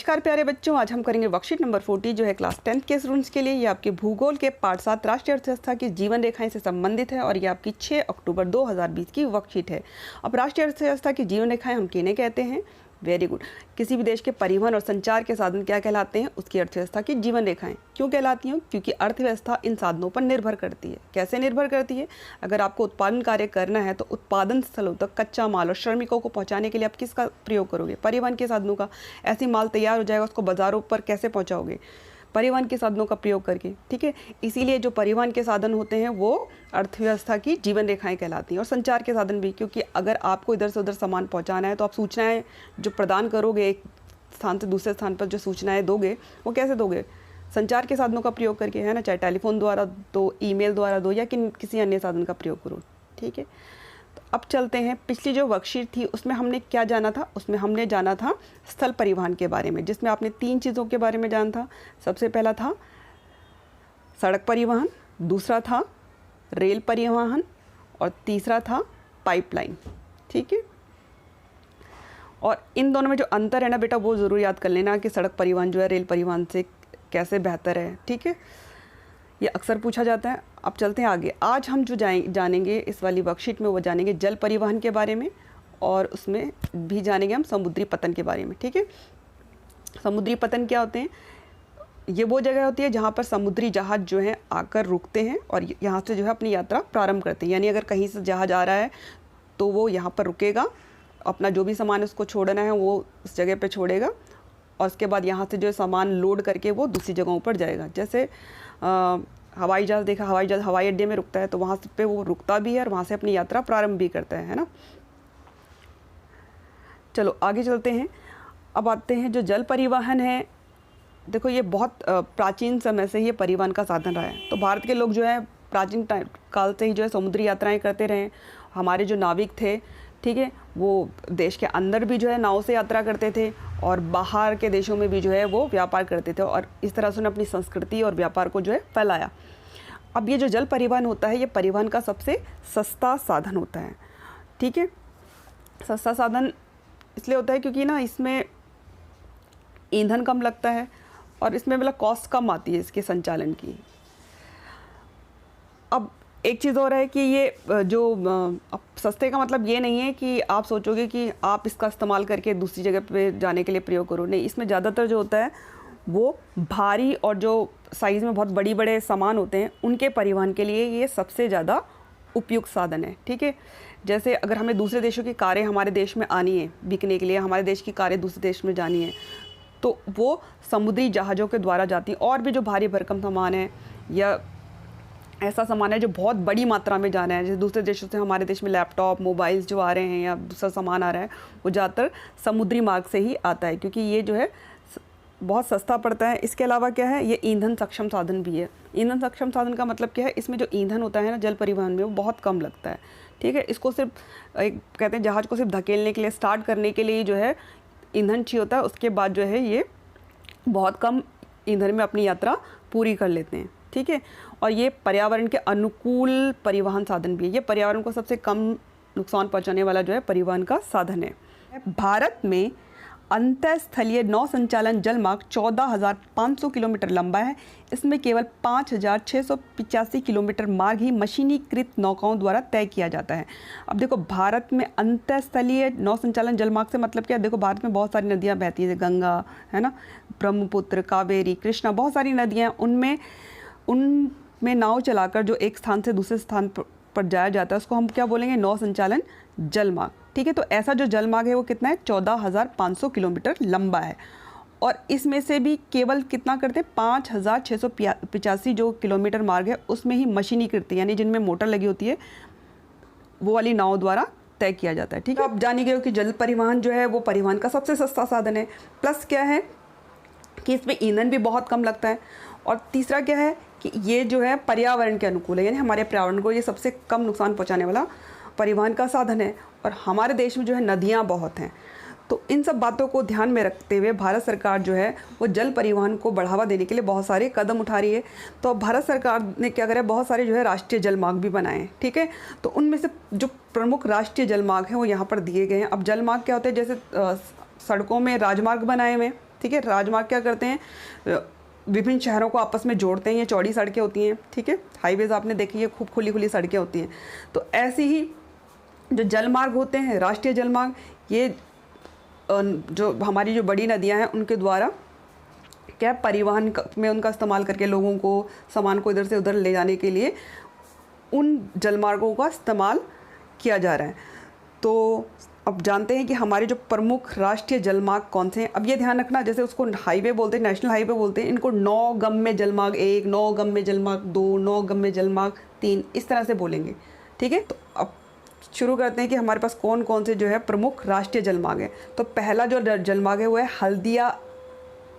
नमस्कार प्यारे बच्चों, आज हम करेंगे वर्कशीट नंबर 40 जो है क्लास 10th के स्टूडेंट्स के लिए। ये आपके भूगोल के पार्ट 7 राष्ट्रीय अर्थव्यवस्था की जीवन रेखाएं से संबंधित है और ये आपकी 6 अक्टूबर 2020 की वर्कशीट है। अब राष्ट्रीय अर्थव्यवस्था की जीवन रेखाएं हम किन्हें कहते हैं? Very good. किसी भी देश के परिवहन और संचार के साधन क्या कहलाते हैं? उसकी अर्थव्यवस्था की जीवन रेखाएं। क्यों कहलाती हैं? क्योंकि अर्थव्यवस्था इन साधनों पर निर्भर करती है। कैसे निर्भर करती है? अगर आपको उत्पादन कार्य करना है तो उत्पादन स्थलों तक कच्चा माल और श्रमिकों को पहुंचाने के लिए आप किसका प्रयोग करोगे? परिवहन के साधनों का। ऐसी माल तैयार हो जाएगा, उसको बाजारों पर कैसे पहुँचाओगे? परिवहन के साधनों का प्रयोग करके। ठीक है, इसीलिए जो परिवहन के साधन होते हैं वो अर्थव्यवस्था की जीवन रेखाएं कहलाती हैं। और संचार के साधन भी, क्योंकि अगर आपको इधर से उधर सामान पहुंचाना है तो आप सूचनाएं जो प्रदान करोगे, एक स्थान से दूसरे स्थान पर जो सूचनाएं दोगे वो कैसे दोगे? संचार के साधनों का प्रयोग करके, है ना। चाहे टेलीफोन द्वारा दो, ईमेल द्वारा दो, या किसी अन्य साधन का प्रयोग करो। ठीक है, तो अब चलते हैं। पिछली जो वर्कशीट थी उसमें हमने क्या जाना था? उसमें हमने जाना था स्थल परिवहन के बारे में, जिसमें आपने 3 चीज़ों के बारे में जाना था। सबसे पहला था सड़क परिवहन, दूसरा था रेल परिवहन और तीसरा था पाइपलाइन। ठीक है, और इन दोनों में जो अंतर है ना बेटा, वो ज़रूर याद कर लेना कि सड़क परिवहन जो है रेल परिवहन से कैसे बेहतर है। ठीक है, ये अक्सर पूछा जाता है। अब चलते हैं आगे। आज हम जो जानेंगे इस वाली वर्कशीट में, वो जानेंगे जल परिवहन के बारे में, और उसमें भी जानेंगे हम समुद्री पतन के बारे में। ठीक है, समुद्री पतन क्या होते हैं? ये वो जगह होती है जहाँ पर समुद्री जहाज़ जो है आकर रुकते हैं और यहाँ से जो है अपनी यात्रा प्रारंभ करते हैं। यानी अगर कहीं से जहाज़ आ रहा है तो वो यहाँ पर रुकेगा, अपना जो भी सामान उसको छोड़ना है वो उस जगह पर छोड़ेगा, और उसके बाद यहाँ से जो सामान लोड करके वो दूसरी जगहों पर जाएगा। जैसे हवाई जहाज़ देखा, हवाई जहाज़ हवाई अड्डे में रुकता है तो वहाँ पे वो रुकता भी है और वहाँ से अपनी यात्रा प्रारंभ भी करता है ना। चलो आगे चलते हैं। अब आते हैं जो जल परिवहन है। देखो, ये बहुत प्राचीन समय से ये परिवहन का साधन रहा है। तो भारत के लोग जो है प्राचीन काल से ही जो है समुद्री यात्राएं करते रहे। हमारे जो नाविक थे, ठीक है, वो देश के अंदर भी जो है नाव से यात्रा करते थे और बाहर के देशों में भी जो है वो व्यापार करते थे, और इस तरह से उन्होंने अपनी संस्कृति और व्यापार को जो है फैलाया। अब ये जो जल परिवहन होता है, ये परिवहन का सबसे सस्ता साधन होता है। ठीक है, सस्ता साधन इसलिए होता है क्योंकि ना इसमें ईंधन कम लगता है और इसमें मतलब कॉस्ट कम आती है इसके संचालन की। अब एक चीज़ और है कि ये जो अब सस्ते का मतलब ये नहीं है कि आप सोचोगे कि आप इसका इस्तेमाल करके दूसरी जगह पे जाने के लिए प्रयोग करो। नहीं, इसमें ज़्यादातर जो होता है वो भारी और जो साइज़ में बहुत बड़े सामान होते हैं उनके परिवहन के लिए ये सबसे ज़्यादा उपयुक्त साधन है। ठीक है, जैसे अगर हमें दूसरे देशों की कारें हमारे देश में आनी है बिकने के लिए, हमारे देश की कारें दूसरे देश में जानी है, तो वो समुद्री जहाज़ों के द्वारा जाती हैं। और भी जो भारी भरकम सामान है या ऐसा सामान है जो बहुत बड़ी मात्रा में जाना है, जैसे दूसरे देशों से हमारे देश में लैपटॉप, मोबाइल्स जो आ रहे हैं या दूसरा सामान आ रहा है, वो ज़्यादातर समुद्री मार्ग से ही आता है, क्योंकि ये जो है बहुत सस्ता पड़ता है। इसके अलावा क्या है, ये ईंधन सक्षम साधन भी है। ईंधन सक्षम साधन का मतलब क्या है? इसमें जो ईंधन होता है ना जल परिवहन में, वो बहुत कम लगता है। ठीक है, इसको सिर्फ एक कहते हैं जहाज़ को सिर्फ धकेलने के लिए, स्टार्ट करने के लिए जो है ईंधन चाहिए होता है। उसके बाद जो है ये बहुत कम ईंधन में अपनी यात्रा पूरी कर लेते हैं। ठीक है, और ये पर्यावरण के अनुकूल परिवहन साधन भी है। ये पर्यावरण को सबसे कम नुकसान पहुंचाने वाला जो है परिवहन का साधन है। भारत में अंतःस्थलीय नौ संचालन जल मार्ग 14,500 किलोमीटर लंबा है। इसमें केवल 5,685 किलोमीटर मार्ग ही मशीनीकृत नौकाओं द्वारा तय किया जाता है। अब देखो, भारत में अंतःस्थलीय नौ संचालन जल मार्ग से मतलब क्या? देखो, भारत में बहुत सारी नदियाँ बहती हैं, गंगा है ना, ब्रह्मपुत्र, कावेरी, कृष्णा, बहुत सारी नदियाँ। उनमें नाव चलाकर जो एक स्थान से दूसरे स्थान पर जाया जाता है उसको हम क्या बोलेंगे? नौ संचालन जल मार्ग। ठीक है, तो ऐसा जो जल मार्ग है वो कितना है? 14,500 किलोमीटर लंबा है। और इसमें से भी केवल कितना करते हैं? 5,685 जो किलोमीटर मार्ग है उसमें ही मशीनीकृत, यानी जिनमें मोटर लगी होती है, वो वाली नाव द्वारा तय किया जाता है। ठीक है, आप जान गए हो कि जल परिवहन जो है वो परिवहन का सबसे सस्ता साधन है। प्लस क्या है कि इसमें ईंधन भी बहुत कम लगता है। और तीसरा क्या है कि ये जो है पर्यावरण के अनुकूल है, यानी हमारे पर्यावरण को ये सबसे कम नुकसान पहुंचाने वाला परिवहन का साधन है। और हमारे देश में जो है नदियां बहुत हैं। तो इन सब बातों को ध्यान में रखते हुए भारत सरकार जो है वो जल परिवहन को बढ़ावा देने के लिए बहुत सारे कदम उठा रही है। तो अब भारत सरकार ने क्या करा है, बहुत सारे जो है राष्ट्रीय जल मार्ग भी बनाए हैं। ठीक है, तो उनमें से जो प्रमुख राष्ट्रीय जल मार्ग हैं वो यहाँ पर दिए गए हैं। अब जल मार्ग क्या होते हैं? जैसे सड़कों में राजमार्ग बनाए हुए हैं, ठीक है। राजमार्ग क्या करते हैं, विभिन्न शहरों को आपस में जोड़ते हैं। ये चौड़ी सड़कें होती हैं, ठीक है। हाईवेज़ आपने देखी है, खूब खुली खुली सड़कें होती हैं। तो ऐसी ही जो जलमार्ग होते हैं, राष्ट्रीय जलमार्ग, ये जो हमारी जो बड़ी नदियाँ हैं उनके द्वारा क्या परिवहन में उनका इस्तेमाल करके लोगों को, सामान को इधर से उधर ले जाने के लिए उन जलमार्गों का इस्तेमाल किया जा रहा है। तो अब जानते हैं कि हमारे जो प्रमुख राष्ट्रीय जलमार्ग कौन से हैं। अब ये ध्यान रखना, जैसे उसको हाईवे बोलते हैं, नेशनल हाईवे बोलते हैं, इनको नौगम्य जलमार्ग 1, नौगम्य जलमार्ग 2, नौगम्य जलमार्ग 3, इस तरह से बोलेंगे, ठीक है। तो अब शुरू करते हैं कि हमारे पास कौन कौन से जो है प्रमुख राष्ट्रीय जलमार्ग है। तो पहला जो जलमार्ग है वो है हल्दिया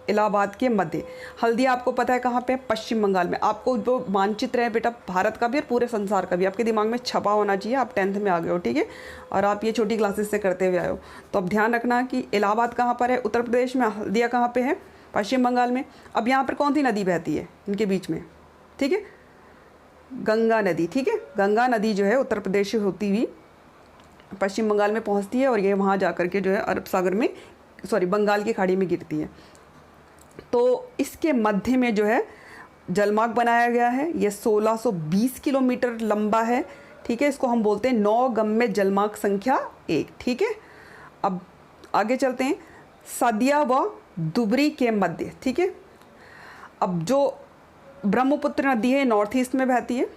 इलाहाबाद के मध्य। हल्दिया आपको पता है कहाँ पे है, पश्चिम बंगाल में। आपको जो मानचित्र है बेटा भारत का भी और पूरे संसार का भी आपके दिमाग में छपा होना चाहिए। आप 10th में आ गए हो, ठीक है, और आप ये छोटी क्लासेस से करते हुए आए हो। तो अब ध्यान रखना कि इलाहाबाद कहाँ पर है, उत्तर प्रदेश में। हल्दिया कहाँ पे है, पश्चिम बंगाल में। अब यहाँ पर कौन सी नदी बहती है इनके बीच में, ठीक है, गंगा नदी, ठीक है। गंगा नदी जो है उत्तर प्रदेश से होती हुई पश्चिम बंगाल में पहुँचती है और ये वहाँ जा कर के जो है अरब सागर में, बंगाल की खाड़ी में गिरती है। तो इसके मध्य में जो है जलमार्ग बनाया गया है। ये 1620 किलोमीटर लंबा है, ठीक है। इसको हम बोलते हैं नौगम्य जलमार्ग संख्या 1, ठीक है। अब आगे चलते हैं, सदिया व धुबरी के मध्य, ठीक है। अब जो ब्रह्मपुत्र नदी है नॉर्थ ईस्ट में बहती है,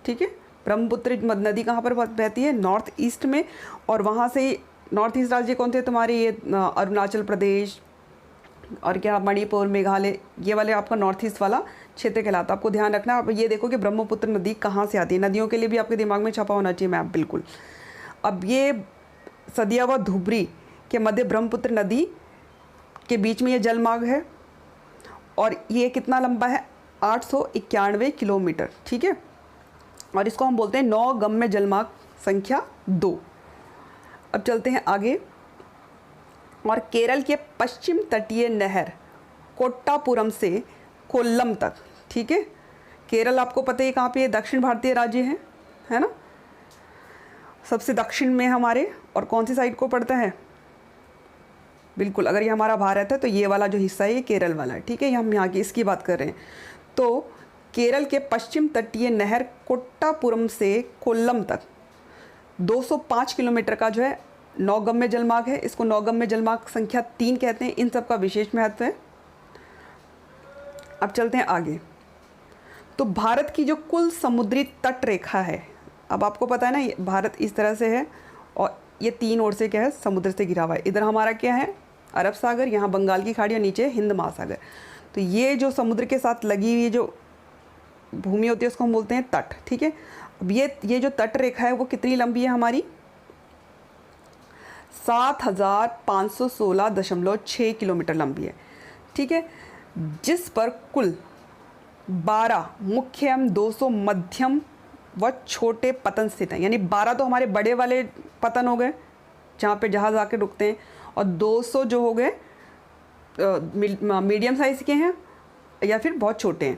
ठीक है। ब्रह्मपुत्र नदी कहाँ पर बहती है, नॉर्थ ईस्ट में। और वहाँ से नॉर्थ ईस्ट राज्य कौन थे तुम्हारे, ये अरुणाचल प्रदेश और क्या मणिपुर, मेघालय, ये वाले आपका नॉर्थ ईस्ट वाला क्षेत्र कहलाता है। आपको ध्यान रखना। आप ये देखो कि ब्रह्मपुत्र नदी कहाँ से आती है। नदियों के लिए भी आपके दिमाग में छपा होना चाहिए मैप, बिल्कुल। अब ये सदिया व धुबरी के मध्य ब्रह्मपुत्र नदी के बीच में ये जलमार्ग है और ये कितना लंबा है, 891 किलोमीटर, ठीक है। और इसको हम बोलते हैं नौगम्य जलमार्ग संख्या 2। अब चलते हैं आगे, और केरल के पश्चिम तटीय नहर कोट्टापुरम से कोल्लम तक, ठीक है। केरल आपको पता है कहाँ पे, दक्षिण भारतीय राज्य है ना, सबसे दक्षिण में हमारे। और कौन सी साइड को पड़ता है, बिल्कुल, अगर ये हमारा भारत है तो ये वाला जो हिस्सा है ये केरल वाला है, ठीक है। हम यहाँ की इसकी बात कर रहे हैं। तो केरल के पश्चिम तटीय नहर कोट्टापुरम से कोल्लम तक 205 किलोमीटर का जो है नौगम्य जलमार्ग है। इसको नौगम्य जलमार्ग संख्या 3 कहते हैं। इन सब का विशेष महत्व है। अब चलते हैं आगे। तो भारत की जो कुल समुद्री तट रेखा है, अब आपको पता है ना, भारत इस तरह से है और ये 3 ओर से क्या है, समुद्र से घिरा हुआ है। इधर हमारा क्या है, अरब सागर, यहाँ बंगाल की खाड़ी और नीचे हिंद महासागर। तो ये जो समुद्र के साथ लगी हुई जो भूमि होती है उसको हम बोलते हैं तट, ठीक है। अब ये जो तट रेखा है वो कितनी लंबी है हमारी, 7516.6 किलोमीटर लंबी है, ठीक है। जिस पर कुल 12 मुख्य एवं 200 मध्यम व छोटे पतन स्थित हैं। यानी 12 तो हमारे बड़े वाले पतन हो गए जहाँ पे जहाज़ आके रुकते हैं, और 200 जो हो गए मीडियम साइज़ के हैं या फिर बहुत छोटे हैं।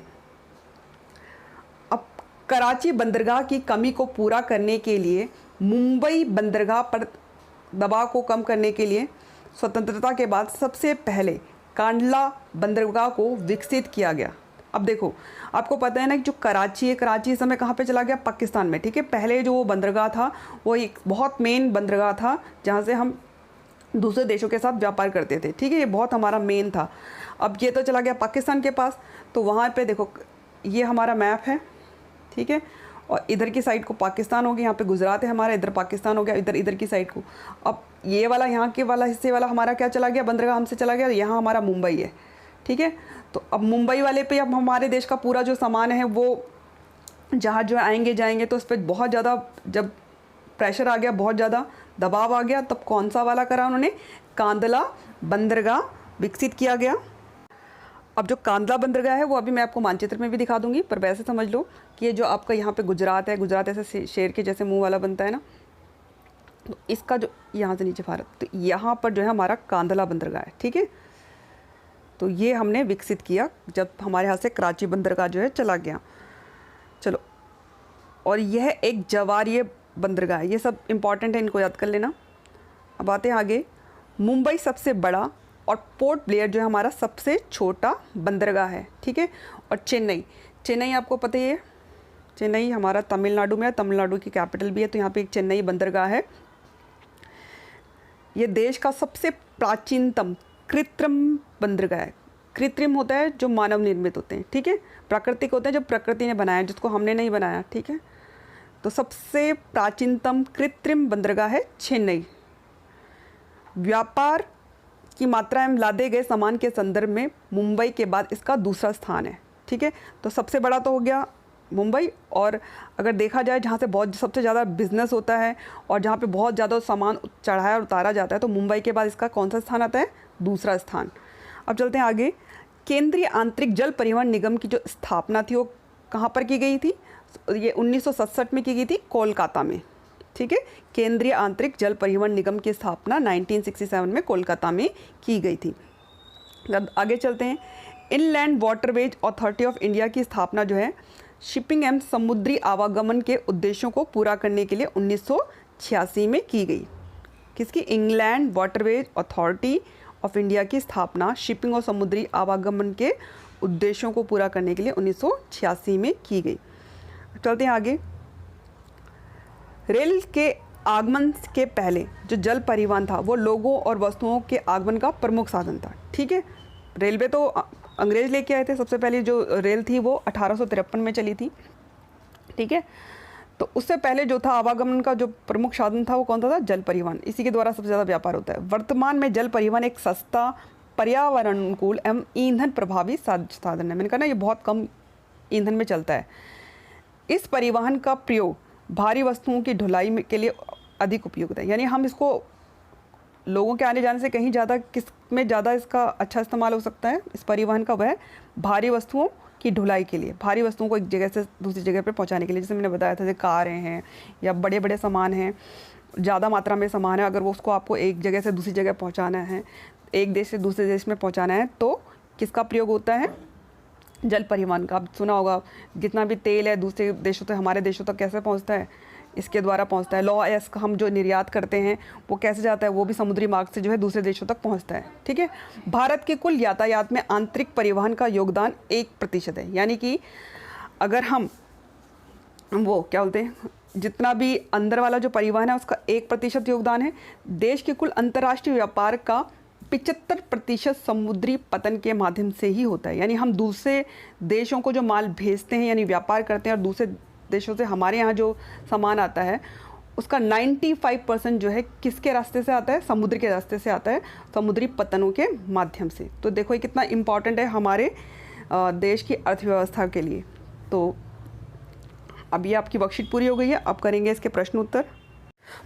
अब कराची बंदरगाह की कमी को पूरा करने के लिए, मुंबई बंदरगाह पर दबाव को कम करने के लिए स्वतंत्रता के बाद सबसे पहले कांडला बंदरगाह को विकसित किया गया। अब देखो, आपको पता है ना कि जो कराची है, कराची इस समय कहाँ पे चला गया, पाकिस्तान में, ठीक है। पहले जो वो बंदरगाह था वो एक बहुत मेन बंदरगाह था जहाँ से हम दूसरे देशों के साथ व्यापार करते थे, ठीक है। ये बहुत हमारा मेन था। अब ये तो चला गया पाकिस्तान के पास। तो वहाँ पे देखो, ये हमारा मैप है, ठीक है, और इधर की साइड को पाकिस्तान हो गया, यहाँ पे गुजरात है हमारा, इधर पाकिस्तान हो गया, इधर की साइड को। अब ये वाला यहाँ के वाला हिस्से वाला हमारा क्या चला गया, बंदरगाह हमसे चला गया, यहाँ हमारा मुंबई है, ठीक है। तो अब मुंबई वाले पे अब हमारे देश का पूरा जो सामान है वो जहाज जो आएंगे जाएंगे, तो उस पर बहुत ज़्यादा जब प्रेशर आ गया, बहुत ज़्यादा दबाव आ गया, तब कौन सा वाला करा उन्होंने, कांदला बंदरगाह विकसित किया गया। अब जो कांदला बंदरगाह है वो अभी मैं आपको मानचित्र में भी दिखा दूंगी, पर वैसे समझ लो कि ये जो आपका यहाँ पे गुजरात है, गुजरात ऐसे शेर के जैसे मुंह वाला बनता है ना, तो इसका जो यहाँ से नीचे भारत, तो यहाँ पर जो है हमारा कांदला बंदरगाह है, ठीक है। तो ये हमने विकसित किया जब हमारे यहाँ से कराची बंदरगाह जो है चला गया। चलो, और यह एक जवारीय बंदरगाह है। ये सब इम्पॉर्टेंट है, इनको याद कर लेना। अब आते हैं आगे। मुंबई सबसे बड़ा और पोर्ट ब्लेयर जो है हमारा सबसे छोटा बंदरगाह है, ठीक है। और चेन्नई आपको पता ही है, चेन्नई हमारा तमिलनाडु में है, तमिलनाडु की कैपिटल भी है, तो यहाँ पे एक चेन्नई बंदरगाह है। ये देश का सबसे प्राचीनतम कृत्रिम बंदरगाह है। कृत्रिम होता है जो मानव निर्मित होते हैं, ठीक है। प्राकृतिक होते हैं जो प्रकृति ने बनाया, जिसको हमने नहीं बनाया, ठीक है। तो सबसे प्राचीनतम कृत्रिम बंदरगाह है चेन्नई। व्यापार की मात्रा एवं लादे गए सामान के संदर्भ में मुंबई के बाद इसका दूसरा स्थान है, ठीक है। तो सबसे बड़ा तो हो गया मुंबई, और अगर देखा जाए जहाँ से बहुत सबसे ज़्यादा बिजनेस होता है और जहाँ पे बहुत ज़्यादा सामान चढ़ाया और उतारा जाता है, तो मुंबई के बाद इसका कौन सा स्थान आता है? दूसरा स्थान। अब चलते हैं आगे। केंद्रीय आंतरिक जल परिवहन निगम की जो स्थापना थी वो कहाँ पर की गई थी? ये 1967 में की गई थी, कोलकाता में, ठीक है। केंद्रीय आंतरिक जल परिवहन निगम की स्थापना 1967 में कोलकाता में की गई थी। अब आगे चलते हैं। Inland waterways authority of India की स्थापना जो है शिपिंग एवं समुद्री आवागमन के उद्देश्यों को पूरा करने के लिए 1986 में की गई। किसकी? England waterways authority of India की स्थापना शिपिंग और समुद्री आवागमन के उद्देश्यों को पूरा करने के लिए 1986 में की गई। चलते हैं आगे। रेल के आगमन के पहले जो जल परिवहन था वो लोगों और वस्तुओं के आगमन का प्रमुख साधन था, ठीक है। रेलवे तो अंग्रेज लेके आए थे, सबसे पहले जो रेल थी वो 1853 में चली थी, ठीक है। तो उससे पहले जो था आवागमन का जो प्रमुख साधन था वो कौन सा था? जल परिवहन। इसी के द्वारा सबसे ज़्यादा व्यापार होता है। वर्तमान में जल परिवहन एक सस्ता, पर्यावरण अनुकूल एवं ईंधन प्रभावी साधन है। मैंने कहा ना ये बहुत कम ईंधन में चलता है। इस परिवहन का प्रयोग भारी वस्तुओं की ढुलाई के लिए अधिक उपयुक्त है। यानी हम इसको लोगों के आने जाने से कहीं ज़्यादा किस में ज़्यादा इसका अच्छा इस्तेमाल हो सकता है इस परिवहन का, वह भारी वस्तुओं की ढुलाई के लिए, भारी वस्तुओं को एक जगह से दूसरी जगह पर पहुंचाने के लिए। जैसे मैंने बताया था, जैसे कारें हैं या बड़े बड़े सामान हैं, ज़्यादा मात्रा में सामान है, अगर वो उसको आपको एक जगह से दूसरी जगह पहुँचाना है, एक देश से दूसरे देश में पहुँचाना है, तो किसका प्रयोग होता है? जल परिवहन का। आप सुना होगा जितना भी तेल है दूसरे देशों से हमारे देशों तक कैसे पहुंचता है? इसके द्वारा पहुंचता है। लॉ एस हम जो निर्यात करते हैं वो कैसे जाता है? वो भी समुद्री मार्ग से जो है दूसरे देशों तक पहुंचता है, ठीक है। भारत के कुल यातायात में आंतरिक परिवहन का योगदान 1% है। यानी कि अगर हम वो क्या बोलते हैं, जितना भी अंदर वाला जो परिवहन है उसका 1% योगदान है। देश के कुल अंतर्राष्ट्रीय व्यापार का 75% समुद्री पतन के माध्यम से ही होता है। यानी हम दूसरे देशों को जो माल भेजते हैं यानी व्यापार करते हैं और दूसरे देशों से हमारे यहाँ जो सामान आता है उसका 95% जो है किसके रास्ते से आता है? समुद्र के रास्ते से आता है, समुद्री पतनों के माध्यम से। तो देखो ये कितना इम्पॉर्टेंट है हमारे देश की अर्थव्यवस्था के लिए। तो अब ये आपकी वर्कशीट पूरी हो गई है। अब करेंगे इसके प्रश्न उत्तर।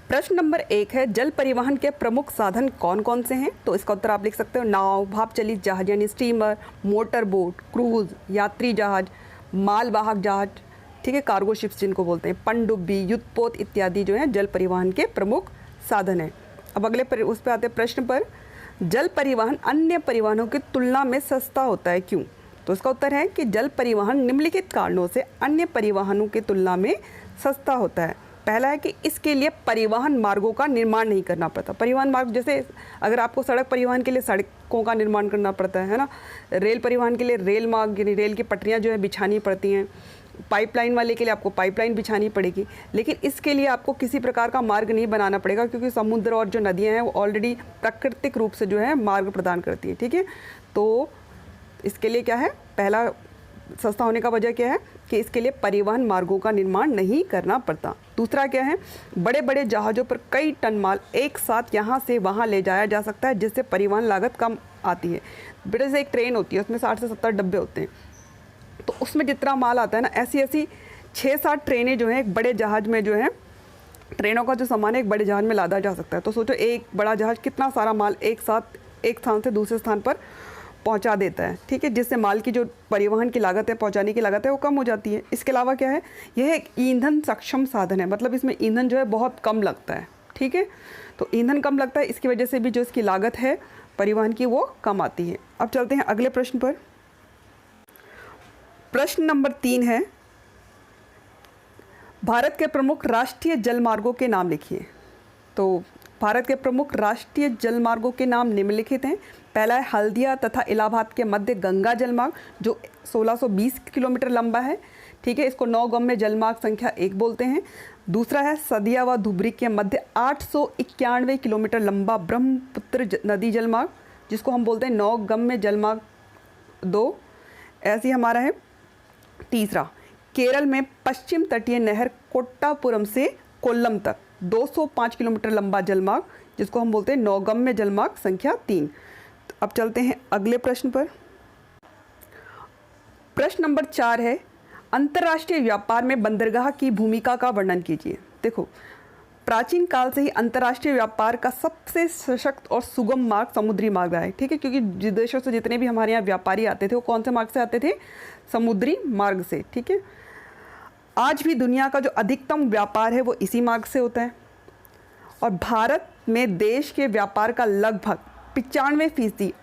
प्रश्न नंबर 1 है, जल परिवहन के प्रमुख साधन कौन कौन से हैं? तो इसका उत्तर आप लिख सकते हो नाव, भाप चलित जहाज यानी स्टीमर, मोटर बोट, क्रूज, यात्री जहाज, मालवाहक जहाज, ठीक है, कार्गो शिप्स जिनको बोलते हैं, पनडुब्बी, युद्धपोत इत्यादि जो है जल परिवहन के प्रमुख साधन हैं। अब अगले उस पर आते हैं प्रश्न पर, जल परिवहन अन्य परिवहनों की तुलना में सस्ता होता है, क्यों? तो इसका उत्तर है कि जल परिवहन निम्नलिखित कारणों से अन्य परिवहनों की तुलना में सस्ता होता है। पहला है कि इसके लिए परिवहन मार्गों का निर्माण नहीं करना पड़ता। परिवहन मार्ग जैसे अगर आपको सड़क परिवहन के लिए सड़कों का निर्माण करना पड़ता है ना, रेल परिवहन के लिए रेल मार्ग यानी रेल की पटरियाँ जो है बिछानी पड़ती हैं, पाइपलाइन वाले के लिए आपको पाइपलाइन बिछानी पड़ेगी। लेकिन इसके लिए आपको किसी प्रकार का मार्ग नहीं बनाना पड़ेगा क्योंकि समुद्र और जो नदियाँ हैं वो ऑलरेडी प्राकृतिक रूप से जो है मार्ग प्रदान करती है, ठीक है। तो इसके लिए क्या है, पहला सस्ता होने का वजह क्या है कि इसके लिए परिवहन मार्गों का निर्माण नहीं करना पड़ता। दूसरा क्या है, बड़े बड़े जहाज़ों पर कई टन माल एक साथ यहाँ से वहाँ ले जाया जा सकता है जिससे परिवहन लागत कम आती है। बड़े से एक ट्रेन होती है उसमें 60 से 70 डब्बे होते हैं, तो उसमें जितना माल आता है ना, ऐसी 6-7 ट्रेनें जो हैं एक बड़े जहाज़ में जो है, ट्रेनों का जो सामान है एक बड़े जहाज़ में लादा जा सकता है। तो सोचो एक बड़ा जहाज़ कितना सारा माल एक साथ एक स्थान से दूसरे स्थान पर पहुंचा देता है, ठीक है, जिससे माल की जो परिवहन की लागत है, पहुंचाने की लागत है वो कम हो जाती है। इसके अलावा क्या है, यह एक ईंधन सक्षम साधन है, मतलब इसमें ईंधन जो है बहुत कम लगता है, ठीक है। तो ईंधन कम लगता है, इसकी वजह से भी जो इसकी लागत है परिवहन की वो कम आती है। अब चलते हैं अगले प्रश्न पर। प्रश्न नंबर 3 है, भारत के प्रमुख राष्ट्रीय जल मार्गों के नाम लिखिए। तो भारत के प्रमुख राष्ट्रीय जलमार्गों के नाम निम्नलिखित हैं। पहला है हल्दिया तथा इलाहाबाद के मध्य गंगा जलमार्ग जो 1620 किलोमीटर लंबा है, ठीक है, इसको नौगम्य जलमार्ग संख्या 1 बोलते हैं। दूसरा है सदिया व धुबरी के मध्य 891 किलोमीटर लंबा ब्रह्मपुत्र नदी जलमार्ग जिसको हम बोलते हैं नौगम्य जलमार्ग 2, ऐसे ही हमारा है। तीसरा केरल में पश्चिम तटीय नहर कोट्टापुरम से कोल्लम तक 205 किलोमीटर लंबा जलमार्ग जिसको हम बोलते हैं नौगम्य जलमार्ग संख्या 3। अब चलते हैं अगले प्रश्न पर। प्रश्न नंबर 4 है अंतर्राष्ट्रीय व्यापार में बंदरगाह की भूमिका का वर्णन कीजिए। देखो, प्राचीन काल से ही अंतर्राष्ट्रीय व्यापार का सबसे सशक्त और सुगम मार्ग समुद्री मार्ग रहा है, ठीक है, क्योंकि विदेशों से जितने भी हमारे यहाँ व्यापारी आते थे वो कौन से मार्ग से आते थे? समुद्री मार्ग से, ठीक है। आज भी दुनिया का जो अधिकतम व्यापार है वो इसी मार्ग से होता है और भारत में देश के व्यापार का लगभग 95%,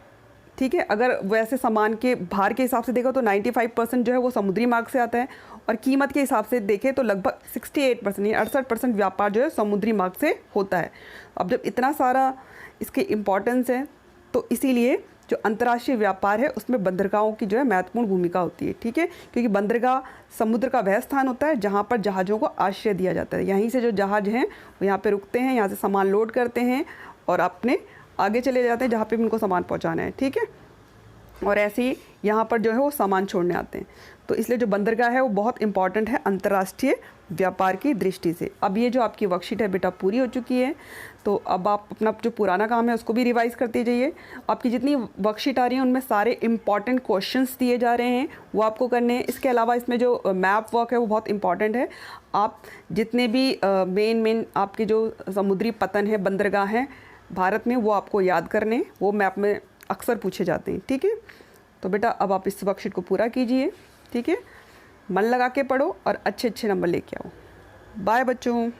ठीक है, अगर वैसे सामान के भार के हिसाब से देखो तो 95% जो है वो समुद्री मार्ग से आता है और कीमत के हिसाब से देखें तो लगभग 68% या 68% व्यापार जो है समुद्री मार्ग से होता है। अब जब इतना सारा इसके इम्पोर्टेंस है तो इसीलिए जो अंतर्राष्ट्रीय व्यापार है उसमें बंदरगाहों की जो है महत्वपूर्ण भूमिका होती है, ठीक है, क्योंकि बंदरगाह समुद्र का वह स्थान होता है जहाँ पर जहाज़ों को आश्रय दिया जाता है। यहीं से जो जहाज़ हैं वो यहाँ पे रुकते हैं, यहाँ से सामान लोड करते हैं और अपने आगे चले जाते हैं जहाँ पे भी उनको सामान पहुँचाना है, ठीक है, और ऐसे ही यहाँ पर जो है वो सामान छोड़ने आते हैं। तो इसलिए जो बंदरगाह है वो बहुत इंपॉर्टेंट है अंतर्राष्ट्रीय व्यापार की दृष्टि से। अब ये जो आपकी वर्कशीट है बेटा पूरी हो चुकी है, तो अब आप अपना जो पुराना काम है उसको भी रिवाइज़ करते जाइए। आपकी जितनी वर्कशीट आ रही है उनमें सारे इंपॉर्टेंट क्वेश्चंस दिए जा रहे हैं वो आपको करने हैं। इसके अलावा इसमें जो मैप वर्क है वो बहुत इंपॉर्टेंट है। आप जितने भी मेन आपके जो समुद्री पतन है बंदरगाह हैं भारत में वो आपको याद करने, वो मैप में अक्सर पूछे जाते हैं, ठीक है। तो बेटा अब आप इस वर्कशीट को पूरा कीजिए, ठीक है, मन लगा के पढ़ो और अच्छे नंबर लेके आओ। बाय बच्चों।